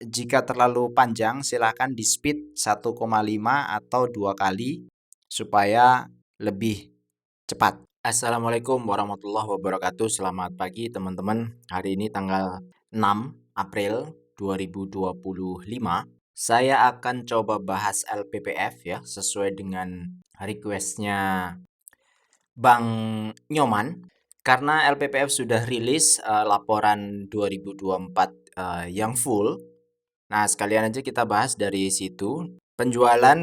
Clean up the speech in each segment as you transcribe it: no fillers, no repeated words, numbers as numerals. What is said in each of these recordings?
jika terlalu panjang silahkan di speed 1,5 atau 2 kali supaya lebih cepat. Assalamualaikum warahmatullahi wabarakatuh. Selamat pagi teman-teman. Hari ini tanggal 6 April 2025. Saya akan coba bahas LPPF ya, sesuai dengan requestnya Bang Nyoman. Karena LPPF sudah rilis laporan 2024 yang full. Nah, sekalian aja kita bahas dari situ. Penjualan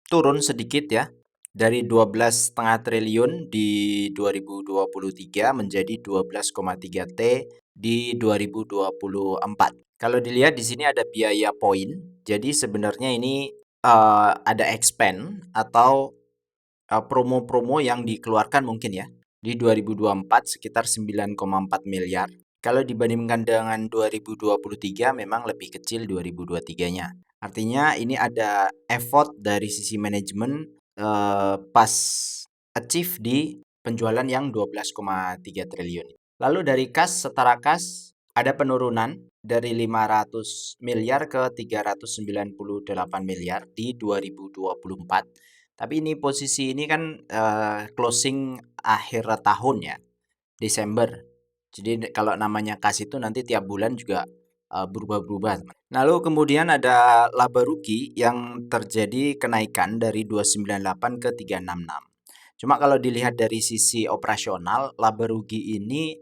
turun sedikit ya, dari 12,5 triliun di 2023 menjadi 12,3 T di 2024. Kalau dilihat di sini ada biaya poin, jadi sebenarnya ini ada expand atau promo-promo yang dikeluarkan mungkin ya. Di 2024 sekitar 9,4 miliar. Kalau dibandingkan dengan 2023 memang lebih kecil 2023-nya. Artinya ini ada effort dari sisi manajemen pas achieve di penjualan yang 12,3 triliun. Lalu dari kas, setara kas ada penurunan dari 500 miliar ke 398 miliar di 2024. Tapi ini posisi ini kan closing akhir tahun ya, Desember. Jadi kalau namanya kas itu nanti tiap bulan juga berubah-berubah. Lalu kemudian ada laba rugi yang terjadi kenaikan dari 298 ke 366. Cuma kalau dilihat dari sisi operasional, laba rugi ini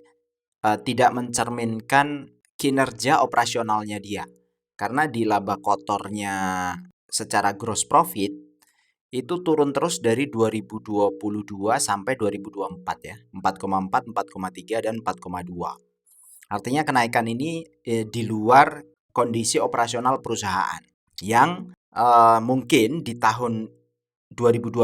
tidak mencerminkan kinerja operasionalnya dia. Karena di laba kotornya secara gross profit itu turun terus dari 2022 sampai 2024 ya. 4,4, 4,3 dan 4,2. Artinya kenaikan ini di luar kondisi operasional perusahaan yang mungkin di tahun 2025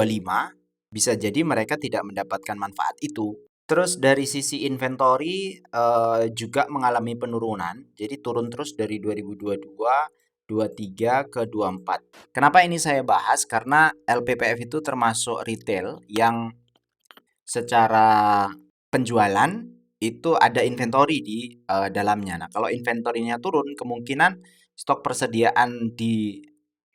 bisa jadi mereka tidak mendapatkan manfaat itu. Terus dari sisi inventory juga mengalami penurunan, jadi turun terus dari 2022, 23 ke 24. Kenapa ini saya bahas? Karena LPPF itu termasuk retail yang secara penjualan itu ada inventory di dalamnya. Nah, kalau inventorinya turun, kemungkinan stok persediaan di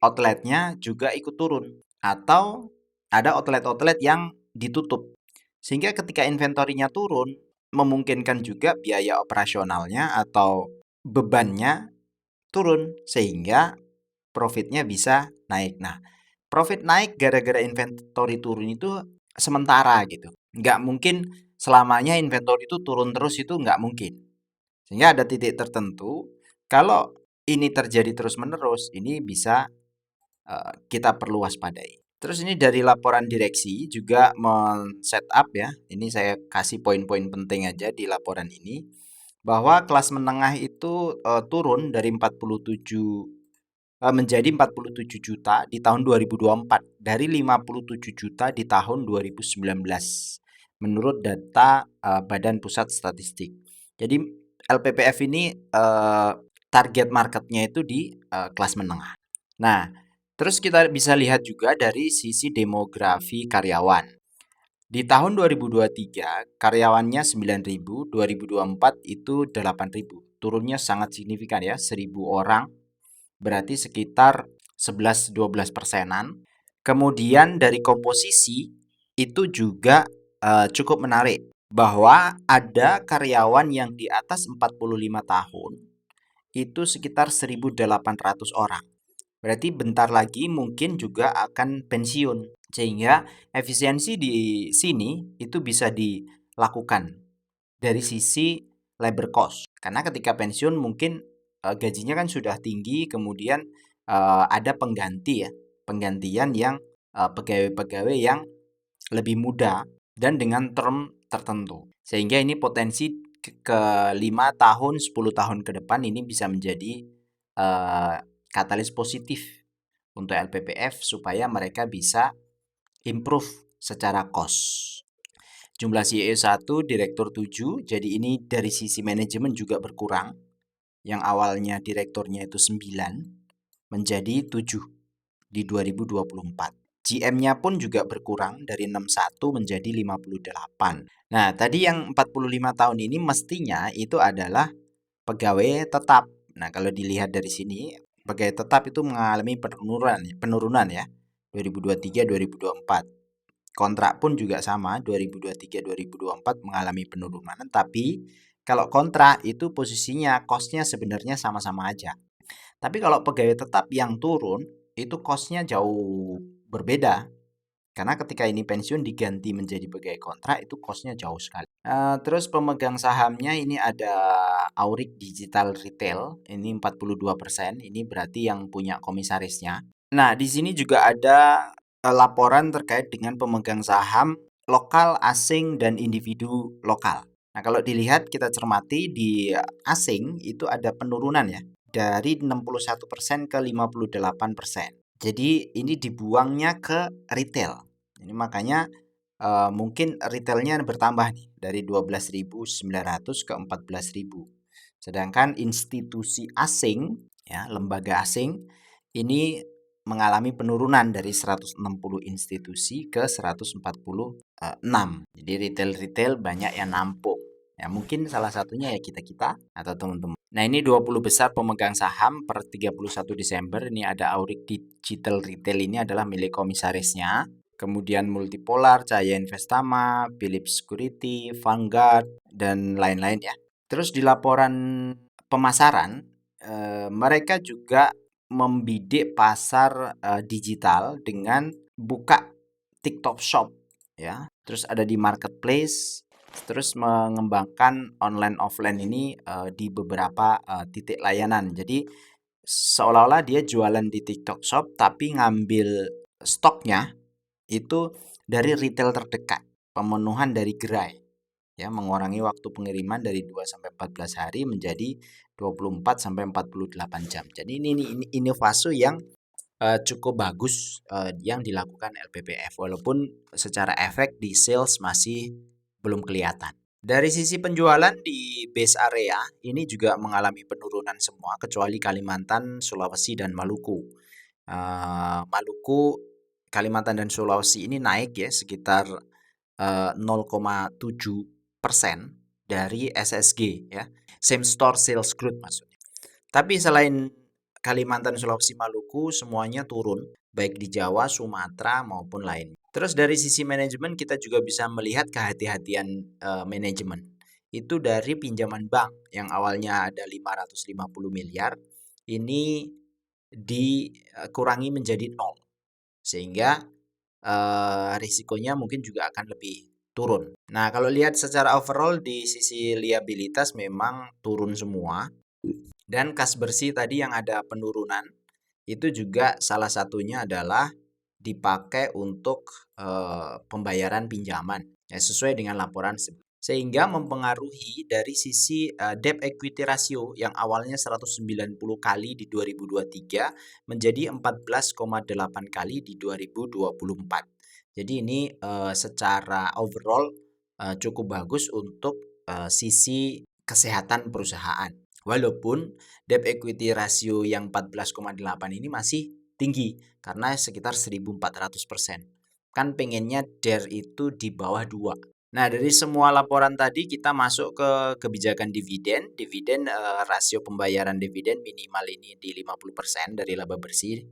outletnya juga ikut turun. Atau ada outlet-outlet yang ditutup. Sehingga ketika inventorinya turun, memungkinkan juga biaya operasionalnya atau bebannya turun. Sehingga profitnya bisa naik. Nah, profit naik gara-gara inventory turun itu sementara gitu. Nggak mungkin selamanya inventory itu turun terus, itu nggak mungkin. Sehingga ada titik tertentu, kalau ini terjadi terus-menerus, ini bisa kita perlu waspadai. Terus ini dari laporan direksi juga men-setup ya. Ini saya kasih poin-poin penting aja di laporan ini. Bahwa kelas menengah itu turun dari 47 menjadi 47 juta di tahun 2024 dari 57 juta di tahun 2019 menurut data Badan Pusat Statistik. Jadi LPPF ini target marketnya itu di kelas menengah. Nah, terus kita bisa lihat juga dari sisi demografi karyawan. Di tahun 2023 karyawannya 9.000, 2024 itu 8.000. Turunnya sangat signifikan ya, 1.000 orang. Berarti sekitar 11-12 persenan. Kemudian dari komposisi itu juga cukup menarik bahwa ada karyawan yang di atas 45 tahun itu sekitar 1.800 orang. Berarti bentar lagi mungkin juga akan pensiun. Sehingga efisiensi di sini itu bisa dilakukan dari sisi labor cost. Karena ketika pensiun mungkin gajinya kan sudah tinggi, kemudian ada pengganti ya, penggantian yang pegawai-pegawai yang lebih muda dan dengan term tertentu. Sehingga ini potensi ke 5 tahun, 10 tahun ke depan ini bisa menjadi katalis positif untuk LPPF supaya mereka bisa improve secara cost. Jumlah CEO 1, direktur 7, jadi ini dari sisi manajemen juga berkurang. Yang awalnya direkturnya itu 9 menjadi 7 di 2024. GM-nya pun juga berkurang dari 61 menjadi 58. Nah, tadi yang 45 tahun ini mestinya itu adalah pegawai tetap Nah, kalau dilihat dari sini, pegawai tetap itu mengalami penurunan ya, 2023 2024. Kontrak pun juga sama, 2023 2024 mengalami penurunan, tapi kalau kontrak itu posisinya cost-nya sebenarnya sama-sama aja. Tapi kalau pegawai tetap yang turun, itu cost-nya jauh berbeda. Karena ketika ini pensiun diganti menjadi pegawai kontrak itu cost-nya jauh sekali. Terus pemegang sahamnya ini ada Aurik Digital Retail, ini 42%, ini berarti yang punya komisarisnya. Nah, di sini juga ada laporan terkait dengan pemegang saham lokal, asing, dan individu lokal. Nah, kalau dilihat kita cermati di asing itu ada penurunan ya, dari 61% ke 58%. Jadi ini dibuangnya ke retail. Ini makanya mungkin retailnya bertambah nih dari 12.900 ke 14.000. Sedangkan institusi asing ya, lembaga asing ini mengalami penurunan dari 160 institusi ke 146. Jadi retail-retail banyak yang nampung. Ya, mungkin salah satunya ya kita-kita atau teman-teman. Nah, ini 20 besar pemegang saham per 31 Desember. Ini ada Aurik Digital Retail, ini adalah milik komisarisnya. Kemudian Multipolar, Cahaya Investama, Philips Security, Vanguard, dan lain-lain ya. Terus di laporan pemasaran, mereka juga membidik pasar digital dengan buka TikTok Shop ya. Terus ada di marketplace, terus mengembangkan online offline ini di beberapa titik layanan. Jadi seolah-olah dia jualan di TikTok Shop tapi ngambil stoknya itu dari retail terdekat, pemenuhan dari gerai ya, mengurangi waktu pengiriman dari 2 sampai 14 hari menjadi 24 sampai 48 jam. Jadi ini inovasi yang cukup bagus yang dilakukan LPPF, walaupun secara efek di sales masih belum kelihatan. Dari sisi penjualan di base area ini juga mengalami penurunan semua kecuali Kalimantan, Sulawesi, dan Maluku. Maluku, Kalimantan, dan Sulawesi ini naik ya sekitar 0,7% dari SSG ya, same store sales growth maksudnya. Tapi selain Kalimantan, Sulawesi, Maluku semuanya turun, baik di Jawa, Sumatera maupun lain. Terus dari sisi manajemen kita juga bisa melihat kehati-hatian manajemen. Itu dari pinjaman bank yang awalnya ada 550 miliar, ini dikurangi menjadi 0. Sehingga risikonya mungkin juga akan lebih turun. Nah, kalau lihat secara overall di sisi liabilitas memang turun semua. Dan kas bersih tadi yang ada penurunan, itu juga salah satunya adalah dipakai untuk pembayaran pinjaman ya, sesuai dengan laporan sehingga mempengaruhi dari sisi debt equity ratio yang awalnya 190 kali di 2023 menjadi 14,8 kali di 2024. Jadi ini secara overall cukup bagus untuk sisi kesehatan perusahaan. Walaupun debt equity ratio yang 14,8 ini masih tinggi karena sekitar 1.400%. Kan pengennya DER itu di bawah 2. Nah, dari semua laporan tadi kita masuk ke kebijakan dividen. Dividen rasio pembayaran dividen minimal ini di 50% dari laba bersih.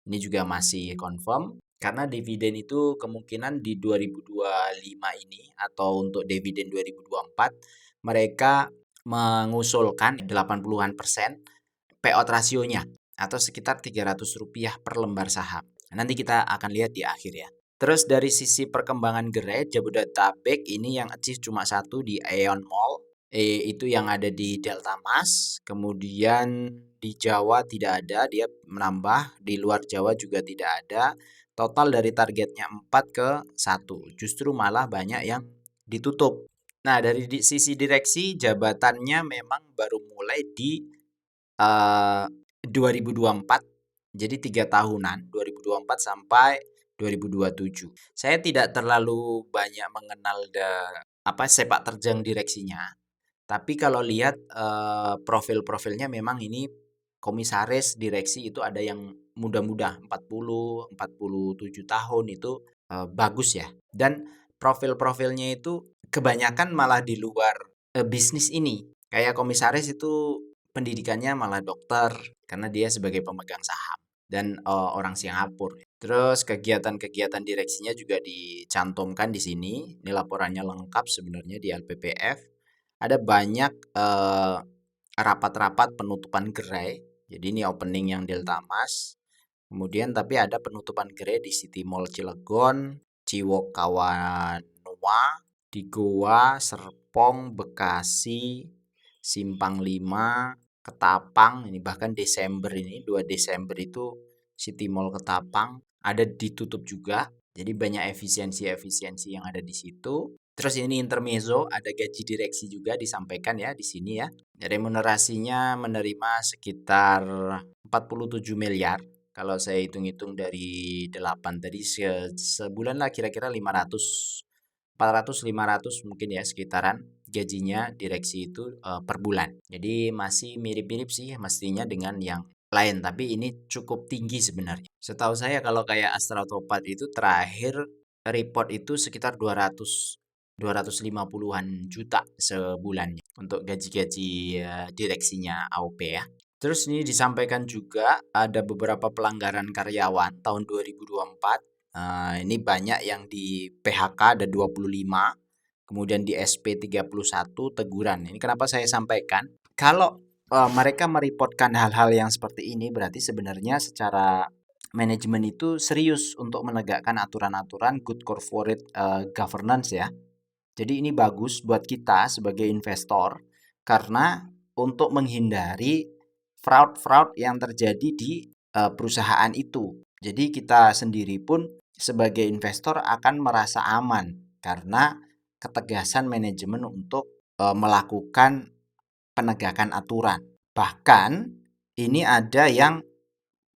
Ini juga masih confirm karena dividen itu kemungkinan di 2025 ini atau untuk dividen 2024 mereka mengusulkan 80-an persen payout rasionya atau sekitar Rp300 per lembar saham. Nanti kita akan lihat di akhir ya. Terus dari sisi perkembangan gerai, Jabodetabek ini yang achieve cuma satu di Aeon Mall. Itu yang ada di Delta Mas. Kemudian di Jawa tidak ada, dia menambah. Di luar Jawa juga tidak ada. Total dari targetnya 4 ke 1. Justru malah banyak yang ditutup. Nah, dari sisi direksi, jabatannya memang baru mulai di 2024. Jadi 3 tahunan, 2024 sampai 2027. Saya tidak terlalu banyak mengenal sepak terjang direksinya. Tapi kalau lihat profil-profilnya memang ini komisaris direksi itu ada yang muda-muda 40, 47 tahun itu bagus ya. Dan profil-profilnya itu kebanyakan malah di luar bisnis ini. Kayak komisaris itu pendidikannya malah dokter karena dia sebagai pemegang saham dan orang Singapura. Terus kegiatan-kegiatan direksinya juga dicantumkan di sini. Ini laporannya lengkap sebenarnya di LPPF. Ada banyak rapat-rapat penutupan gerai. Jadi ini opening yang Delta Mas. Kemudian tapi ada penutupan gerai di City Mall Cilegon, Ciwok Kawanua, di Goa, Serpong, Bekasi, Simpang 5, Ketapang. Ini bahkan Desember ini 2 Desember itu City Mall Ketapang ada ditutup juga. Jadi banyak efisiensi-efisiensi yang ada di situ. Terus ini intermezzo, ada gaji direksi juga disampaikan ya di sini ya. Remunerasinya menerima sekitar 47 miliar. Kalau saya hitung-hitung dari 8 tadi sebulan lah kira-kira 500 400 500 mungkin ya sekitaran gajinya direksi itu per bulan. Jadi masih mirip-mirip sih mestinya dengan yang lain, tapi ini cukup tinggi sebenarnya. Setahu saya kalau kayak Astra Topat itu terakhir report itu sekitar 250-an juta sebulannya untuk gaji-gaji direksinya AOP ya. Terus ini disampaikan juga ada beberapa pelanggaran karyawan tahun 2024. Ini banyak yang di PHK ada 25, kemudian di SP 31 teguran. Ini kenapa saya sampaikan? Kalau mereka mereportkan hal-hal yang seperti ini berarti sebenarnya secara manajemen itu serius untuk menegakkan aturan-aturan good corporate governance ya. Jadi ini bagus buat kita sebagai investor karena untuk menghindari fraud-fraud yang terjadi di perusahaan itu. Jadi kita sendiri pun sebagai investor akan merasa aman karena ketegasan manajemen untuk melakukan penegakan aturan. Bahkan ini ada yang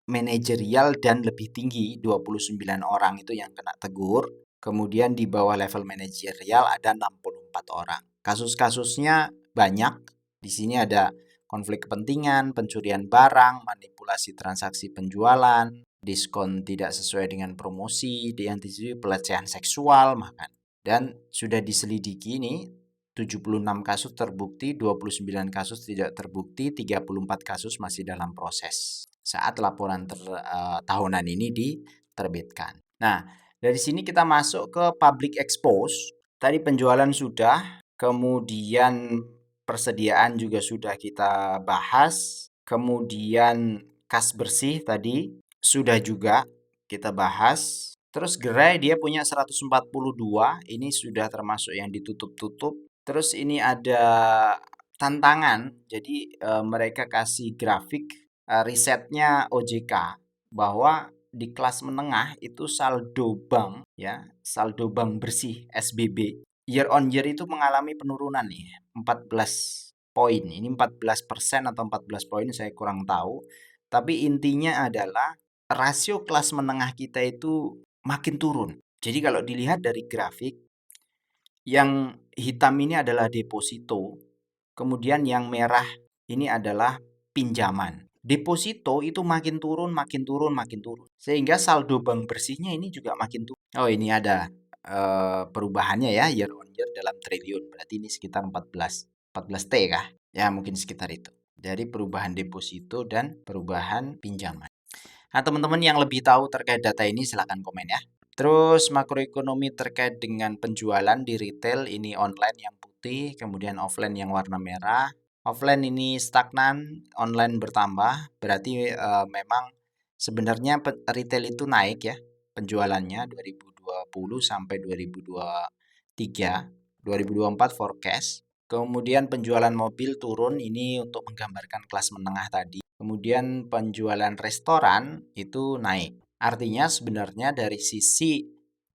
manajerial dan lebih tinggi, 29 orang itu yang kena tegur. Kemudian di bawah level manajerial ada 64 orang. Kasus-kasusnya banyak. Di sini ada konflik kepentingan, pencurian barang, manipulasi transaksi penjualan, diskon tidak sesuai dengan promosi, diantisipasi pelecehan seksual, makan. Dan sudah diselidiki ini 76 kasus terbukti, 29 kasus tidak terbukti, 34 kasus masih dalam proses saat laporan tahunan ini diterbitkan. Nah, dari sini kita masuk ke public expose. Tadi penjualan sudah, kemudian persediaan juga sudah kita bahas, kemudian kas bersih tadi sudah juga kita bahas. Terus gerai dia punya 142, ini sudah termasuk yang ditutup-tutup. Terus ini ada tantangan, jadi mereka kasih grafik risetnya OJK bahwa di kelas menengah itu saldo bank ya, saldo bank bersih SBB year on year itu mengalami penurunan nih 14 poin. Ini 14% atau 14 poin saya kurang tahu. Tapi intinya adalah rasio kelas menengah kita itu makin turun. Jadi kalau dilihat dari grafik yang hitam ini adalah deposito, kemudian yang merah ini adalah pinjaman. Deposito itu makin turun, makin turun, makin turun. Sehingga saldo bank bersihnya ini juga makin turun. Oh, ini ada perubahannya ya year on year dalam triliun. Berarti ini sekitar 14 T kah? Ya, mungkin sekitar itu. Dari perubahan deposito dan perubahan pinjaman. Nah, teman-teman yang lebih tahu terkait data ini silahkan komen ya. Terus makroekonomi terkait dengan penjualan di retail ini online yang putih, kemudian offline yang warna merah. Offline ini stagnan, online bertambah. Berarti memang sebenarnya retail itu naik ya penjualannya 2020 sampai 2023, 2024 forecast. Kemudian penjualan mobil turun ini untuk menggambarkan kelas menengah tadi. Kemudian penjualan restoran itu naik. Artinya sebenarnya dari sisi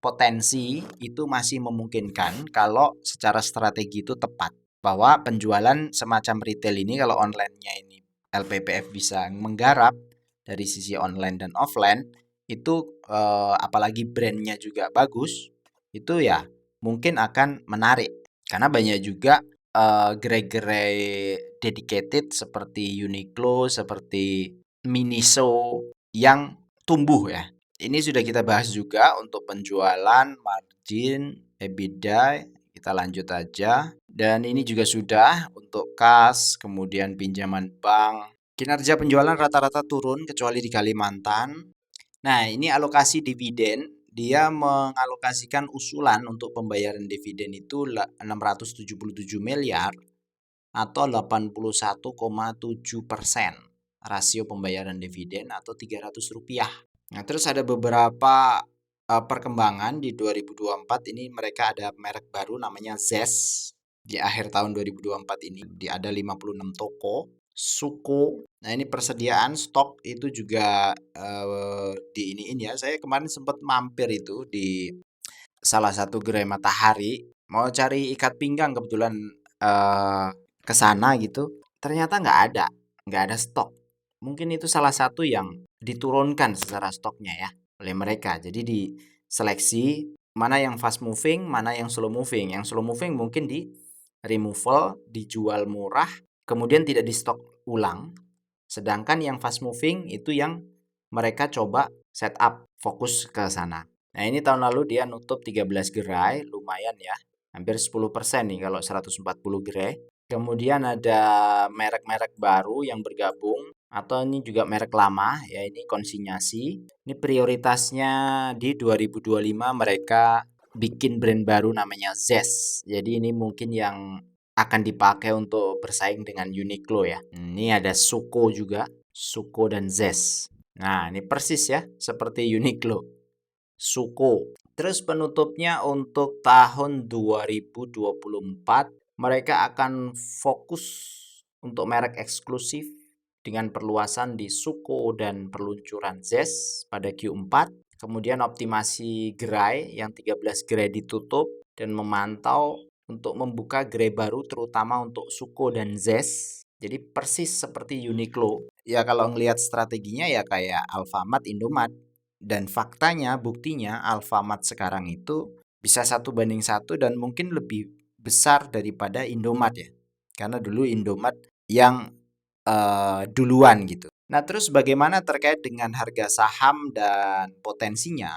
potensi itu masih memungkinkan kalau secara strategi itu tepat. Bahwa penjualan semacam retail ini kalau online-nya ini LPPF bisa menggarap dari sisi online dan offline itu apalagi brandnya juga bagus, itu ya mungkin akan menarik. Karena banyak juga gerai-gerai dedicated seperti Uniqlo, seperti Miniso yang tumbuh ya. Ini sudah kita bahas juga untuk penjualan, margin, EBITDA, Kita lanjut aja. Dan ini juga sudah untuk kas, kemudian pinjaman bank. Kinerja penjualan rata-rata turun kecuali di Kalimantan. Nah, ini alokasi dividen. Dia mengalokasikan usulan untuk pembayaran dividen itu 677 miliar atau 81,7% rasio pembayaran dividen atau Rp300. Nah, terus ada beberapa perkembangan di 2024 ini. Mereka ada merek baru namanya ZES. Di akhir tahun 2024 ini ada 56 toko. Suko. Nah, ini persediaan stok itu juga di iniin ya. Saya kemarin sempat mampir itu di salah satu gerai matahari. Mau cari ikat pinggang kebetulan ke sana gitu. Ternyata nggak ada stok. Mungkin itu salah satu yang diturunkan secara stoknya ya oleh mereka. Jadi diseleksi mana yang fast moving, mana yang slow moving. Yang slow moving mungkin di removal, dijual murah, kemudian tidak di stok ulang. Sedangkan yang fast moving itu yang mereka coba setup, fokus ke sana. Nah, ini tahun lalu dia nutup 13 gerai, lumayan ya. Hampir 10% nih kalau 140 gerai. Kemudian ada merek-merek baru yang bergabung atau ini juga merek lama ya, ini konsinyasi. Ini prioritasnya di 2025 mereka bikin brand baru namanya Zest. Jadi ini mungkin yang akan dipakai untuk bersaing dengan Uniqlo ya. Ini ada Suko juga, Suko dan Zest. Nah, ini persis ya seperti Uniqlo. Suko. Terus penutupnya untuk tahun 2024 mereka akan fokus untuk merek eksklusif dengan perluasan di Suko dan peluncuran Zest pada Q4. Kemudian optimasi gerai yang 13 gerai ditutup dan memantau untuk membuka gerai baru terutama untuk Suko dan Zest. Jadi persis seperti Uniqlo. Ya kalau ngelihat strateginya ya kayak Alfamart, Indomart. Dan faktanya, buktinya Alfamart sekarang itu bisa 1:1 dan mungkin lebih besar daripada Indomart ya. Karena dulu Indomart yang duluan gitu. Nah, terus bagaimana terkait dengan harga saham dan potensinya?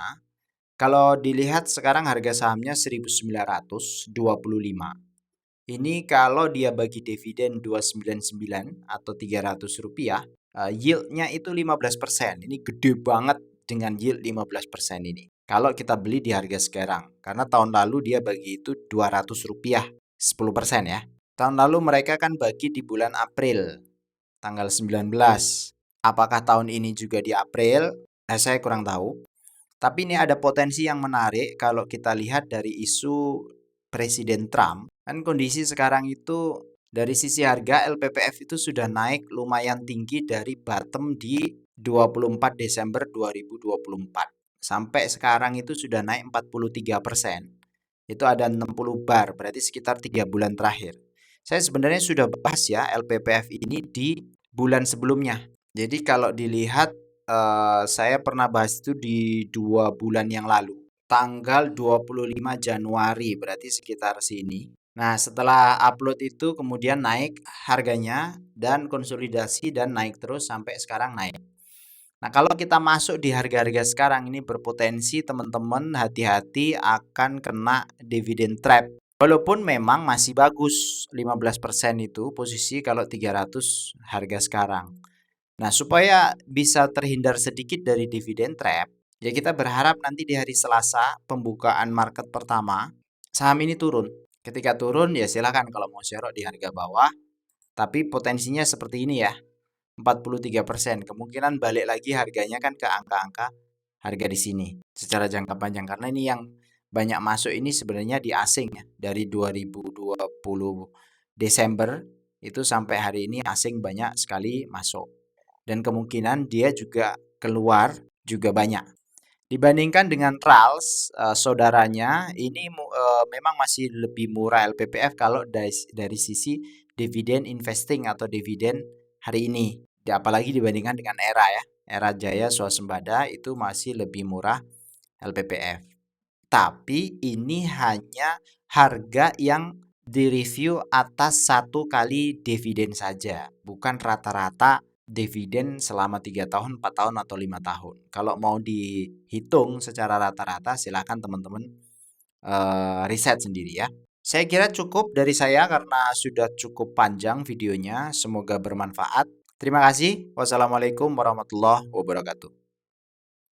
Kalau dilihat sekarang harga sahamnya 1925. Ini kalau dia bagi dividen 299 atau Rp300, yieldnya itu 15%. Ini gede banget dengan yield 15% ini. Kalau kita beli di harga sekarang. Karena tahun lalu dia bagi itu Rp200, 10% ya. Tahun lalu mereka kan bagi di bulan April, tanggal 19. Apakah tahun ini juga di April? Saya kurang tahu. Tapi ini ada potensi yang menarik kalau kita lihat dari isu Presiden Trump. Kan kondisi sekarang itu dari sisi harga LPPF itu sudah naik lumayan tinggi dari bottom di 24 Desember 2024. Sampai sekarang itu sudah naik 43%. Itu ada 60 bar, berarti sekitar 3 bulan terakhir. Saya sebenarnya sudah bahas ya LPPF ini di bulan sebelumnya. Jadi kalau dilihat saya pernah bahas itu di 2 bulan yang lalu. Tanggal 25 Januari, berarti sekitar sini. Nah, setelah upload itu kemudian naik harganya dan konsolidasi dan naik terus sampai sekarang naik. Nah, kalau kita masuk di harga-harga sekarang ini berpotensi teman-teman hati-hati akan kena dividend trap. Walaupun memang masih bagus 15% itu posisi kalau 300 harga sekarang. Nah, supaya bisa terhindar sedikit dari dividend trap, ya kita berharap nanti di hari Selasa pembukaan market pertama saham ini turun. Ketika turun ya silakan kalau mau share di harga bawah, tapi potensinya seperti ini ya. 43%. Kemungkinan balik lagi harganya kan ke angka-angka harga di sini secara jangka panjang karena ini yang banyak masuk ini sebenarnya di asing ya. Dari 2020 Desember itu sampai hari ini asing banyak sekali masuk. Dan kemungkinan dia juga keluar juga banyak. Dibandingkan dengan Rals, saudaranya ini memang masih lebih murah LPPF kalau dari sisi dividen investing atau dividen hari ini. Apalagi dibandingkan dengan Era ya. Era Jaya Swasembada itu masih lebih murah LPPF. Tapi ini hanya harga yang direview atas 1 kali dividen saja, bukan rata-rata dividen selama 3 tahun, 4 tahun, atau 5 tahun. Kalau mau dihitung secara rata-rata, silakan teman-teman riset sendiri ya. Saya kira cukup dari saya karena sudah cukup panjang videonya. Semoga bermanfaat. Terima kasih. Wassalamualaikum warahmatullahi wabarakatuh.